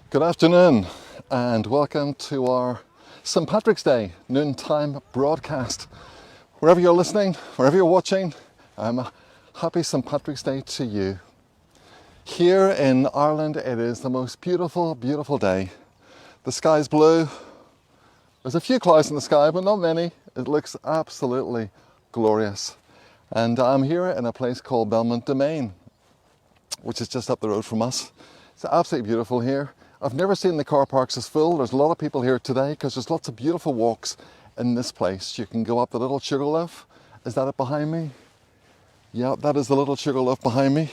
Good afternoon and welcome to our St. Patrick's Day noontime broadcast. Wherever you're listening, wherever you're watching, happy St. Patrick's Day to you. Here in Ireland it is the most beautiful, beautiful day. The sky's blue. There's a few clouds in the sky, but not many. It looks absolutely glorious. And I'm here in a place called Belmont Domain, which is just up the road from us. It's absolutely beautiful here. I've never seen the car parks as full. There's a lot of people here today because there's lots of beautiful walks in this place. You can go up the little Sugarloaf. Is that it behind me? Yeah, that is the little Sugarloaf behind me.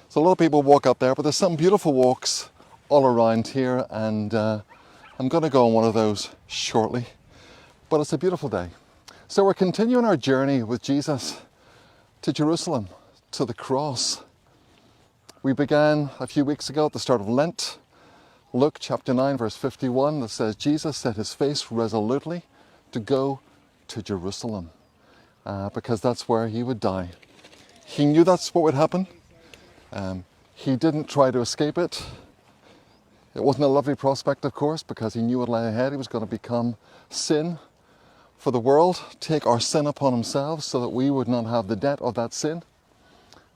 So a lot of people walk up there, but there's some beautiful walks all around here, and I'm going to go on one of those shortly. But it's a beautiful day. So we're continuing our journey with Jesus to Jerusalem, to the cross. We began a few weeks ago at the start of Lent. Luke chapter 9 verse 51 that says Jesus set his face resolutely to go to Jerusalem because that's where he would die. He knew that's what would happen. He didn't try to escape it. It wasn't a lovely prospect, of course, because he knew what lay ahead. He was going to become sin for the world, take our sin upon himself so that we would not have the debt of that sin.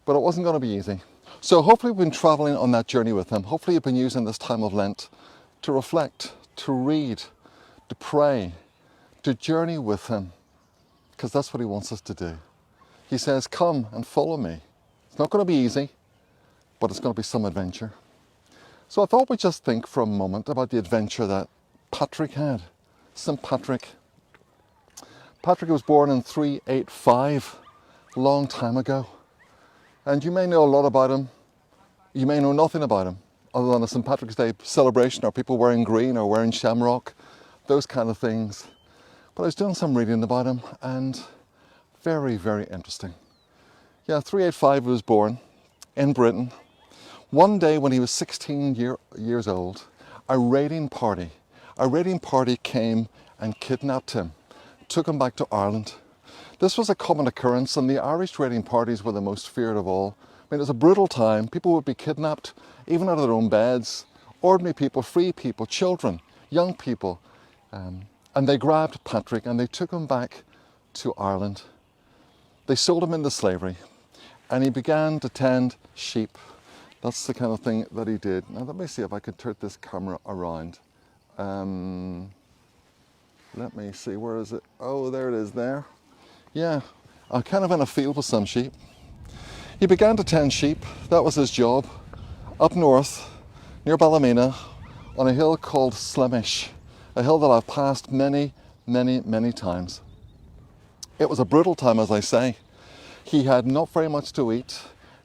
But it wasn't going to be easy. So hopefully we've been travelling on that journey with him. Hopefully you've been using this time of Lent to reflect, to read, to pray, to journey with him, because that's what he wants us to do. He says, come and follow me. It's not going to be easy, but it's going to be some adventure. So I thought we'd just think for a moment about the adventure that Patrick had, St. Patrick. Patrick was born in 385, a long time ago. And you may know a lot about him. You may know nothing about him other than a St. Patrick's Day celebration, or people wearing green or wearing shamrock, those kind of things. But I was doing some reading about him, and very, very interesting. Yeah, 385 he was born in Britain. One day when he was 16 years old, a raiding party came and kidnapped him, took him back to Ireland. This was a common occurrence, and the Irish raiding parties were the most feared of all. I mean, it was a brutal time. People would be kidnapped, even out of their own beds. Ordinary people, free people, children, young people. And they grabbed Patrick and they took him back to Ireland. They sold him into slavery, and he began to tend sheep. That's the kind of thing that he did. Now, let me see if I can turn this camera around. Let me see, where is it? Oh, there it is there. Yeah, I'm kind of in a field with some sheep. He began to tend sheep. That was his job. Up north, near Ballymena, on a hill called Slemish, a hill that I've passed many, many, many times. It was a brutal time, as I say. He had not very much to eat,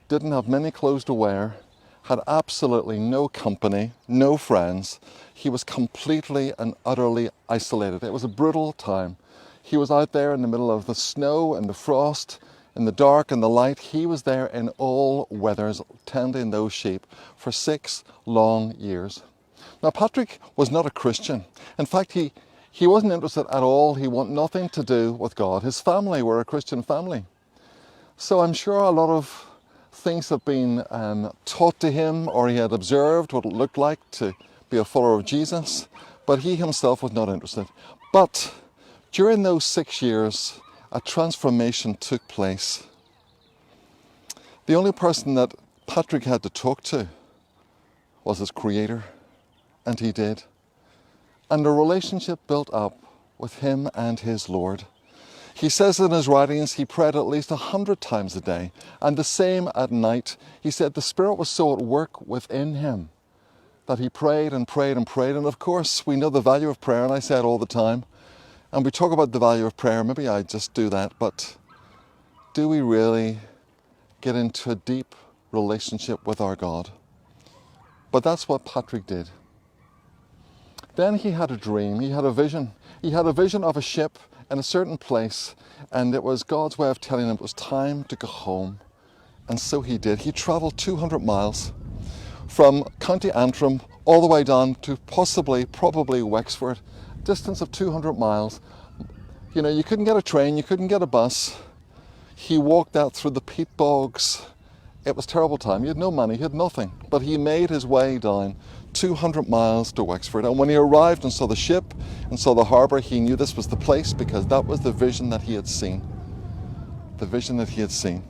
didn't have many clothes to wear, had absolutely no company, no friends. He was completely and utterly isolated. It was a brutal time. He was out there in the middle of the snow and the frost, in the dark and the light. He was there in all weathers, tending those sheep for 6 long years. Now, Patrick was not a Christian. In fact, he wasn't interested at all. He wanted nothing to do with God. His family were a Christian family. So I'm sure a lot of things have been taught to him, or he had observed what it looked like to be a follower of Jesus, but he himself was not interested. But during those 6 years, a transformation took place. The only person that Patrick had to talk to was his Creator, and he did. And a relationship built up with him and his Lord. He says in his writings he prayed at least 100 times a day, and the same at night. He said the Spirit was so at work within him that he prayed and prayed and prayed. And of course, we know the value of prayer, and I say it all the time. And we talk about the value of prayer. Maybe I just do that, but do we really get into a deep relationship with our God? But that's what Patrick did. Then he had a dream, he had a vision. He had a vision of a ship in a certain place, and it was God's way of telling him it was time to go home. And so he did. He travelled 200 miles from County Antrim all the way down to probably Wexford, distance of 200 miles. You know, you couldn't get a train, you couldn't get a bus. He walked out through the peat bogs It was terrible time. He had no money, he had nothing. But he made his way down 200 miles to Wexford. And when he arrived and saw the ship and saw the harbour, he knew this was the place, because that was the vision that he had seen. The vision that he had seen.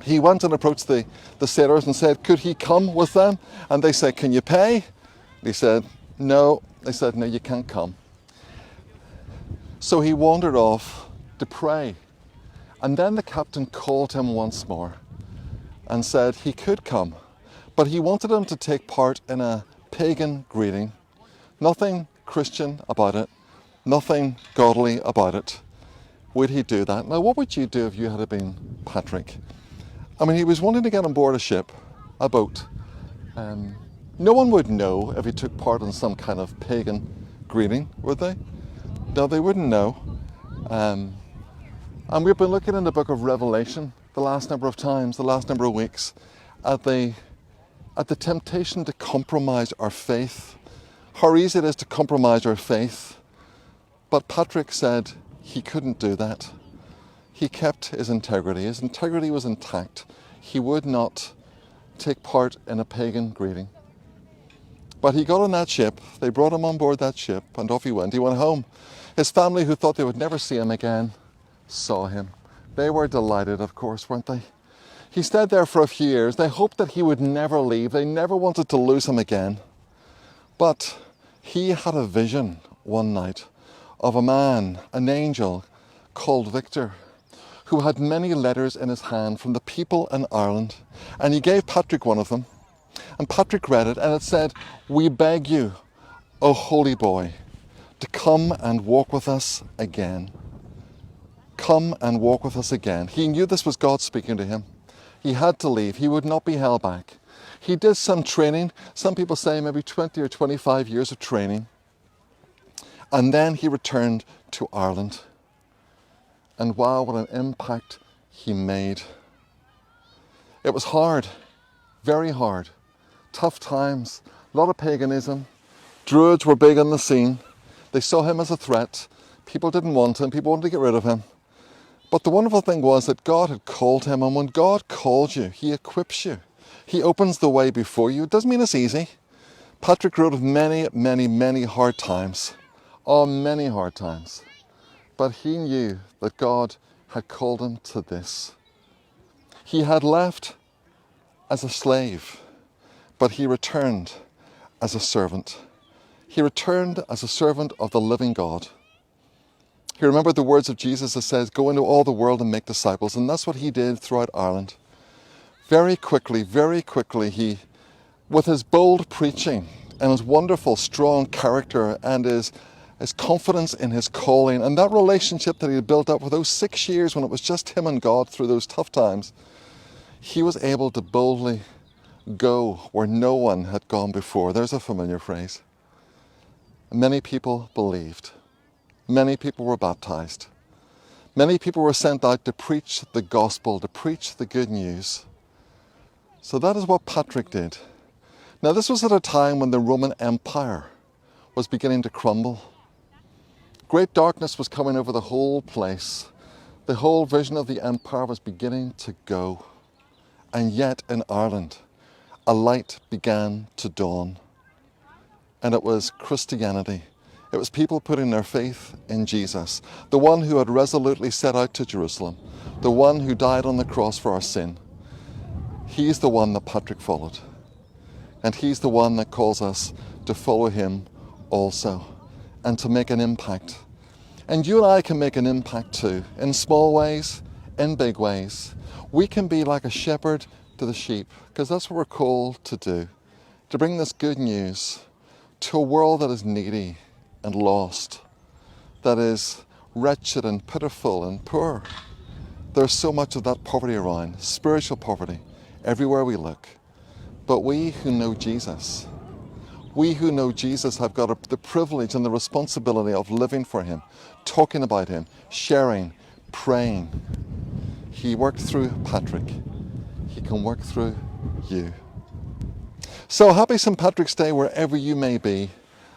He went and approached the sailors and said, could he come with them? And they said, can you pay? He said, no. They said, no, you can't come. So he wandered off to pray. And then the captain called him once more and said he could come, but he wanted him to take part in a pagan greeting. Nothing Christian about it, nothing godly about it. Would he do that? Now, what would you do if you had been Patrick? I mean, he was wanting to get on board a ship, a boat. No one would know if he took part in some kind of pagan greeting, would they? No, they wouldn't know. And we've been looking in the book of Revelation the last number of times, the last number of weeks, at the temptation to compromise our faith, how easy it is to compromise our faith. But Patrick said he couldn't do that. He kept his integrity. His integrity was intact. He would not take part in a pagan greeting. But he got on that ship, they brought him on board that ship, and off he went. He went home. His family, who thought they would never see him again, saw him. They were delighted, of course, weren't they? He stayed there for a few years. They hoped that he would never leave. They never wanted to lose him again. But he had a vision one night of a man, an angel, called Victor, who had many letters in his hand from the people in Ireland. And he gave Patrick one of them. And Patrick read it, and it said, we beg you, O holy boy, to come and walk with us again. Come and walk with us again. He knew this was God speaking to him. He had to leave. He would not be held back. He did some training. Some people say maybe 20 or 25 years of training. And then he returned to Ireland. And wow, what an impact he made. It was hard, very hard. Tough times, a lot of paganism. Druids were big on the scene. They saw him as a threat. People didn't want him. People wanted to get rid of him. But the wonderful thing was that God had called him, and when God calls you, he equips you. He opens the way before you. It doesn't mean it's easy. Patrick wrote of many, many, many hard times. Oh, many hard times. But he knew that God had called him to this. He had left as a slave, but he returned as a servant. He returned as a servant of the living God. He remembered the words of Jesus that says, go into all the world and make disciples. And that's what he did throughout Ireland. Very quickly, he, with his bold preaching and his wonderful, strong character and his confidence in his calling and that relationship that he had built up for those 6 years when it was just him and God through those tough times, he was able to boldly go where no one had gone before. There's a familiar phrase. Many people believed. Many people were baptized. Many people were sent out to preach the gospel, to preach the good news. So that is what Patrick did. Now, this was at a time when the Roman Empire was beginning to crumble. Great darkness was coming over the whole place. The whole vision of the empire was beginning to go. And yet in Ireland, a light began to dawn. And it was Christianity. It was people putting their faith in Jesus, the one who had resolutely set out to Jerusalem, the one who died on the cross for our sin. He's the one that Patrick followed. And he's the one that calls us to follow him also and to make an impact. And you and I can make an impact too, in small ways, in big ways. We can be like a shepherd to the sheep, because that's what we're called to do, to bring this good news to a world that is needy and lost, that is wretched and pitiful and poor. There's so much of that poverty around, spiritual poverty, everywhere we look. But we who know Jesus have got the privilege and the responsibility of living for him, talking about him, sharing, praying. He worked through Patrick. He can work through you. So happy St. Patrick's Day wherever you may be.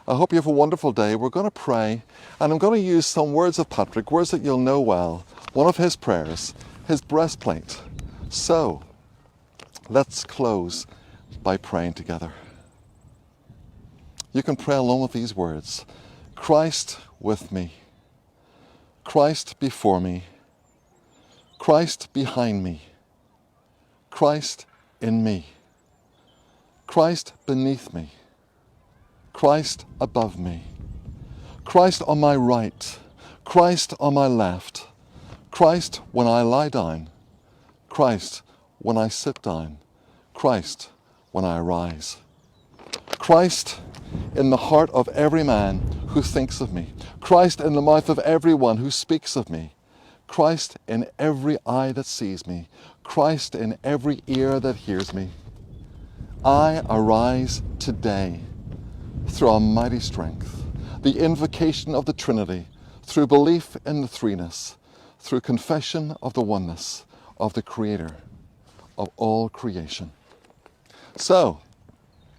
I hope you have a wonderful day. We're going to pray, and I'm going to use some words of Patrick, words that you'll know well. One of his prayers, his breastplate. So, Let's close by praying together. You can pray along with these words. Christ with me, Christ before me, Christ behind me, Christ in me, Christ beneath me, Christ above me, Christ on my right, Christ on my left, Christ when I lie down, Christ when I sit down, Christ when I arise. Christ in the heart of every man who thinks of me, Christ in the mouth of everyone who speaks of me, Christ in every eye that sees me, Christ in every ear that hears me. I arise today through almighty strength, the invocation of the Trinity, through belief in the threeness, through confession of the oneness of the Creator of all creation. So,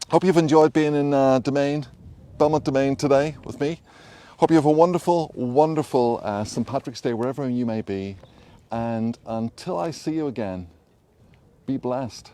hope you've enjoyed being in Belmont Domain today with me. Hope you have a wonderful, wonderful St. Patrick's Day wherever you may be. And until I see you again, be blessed.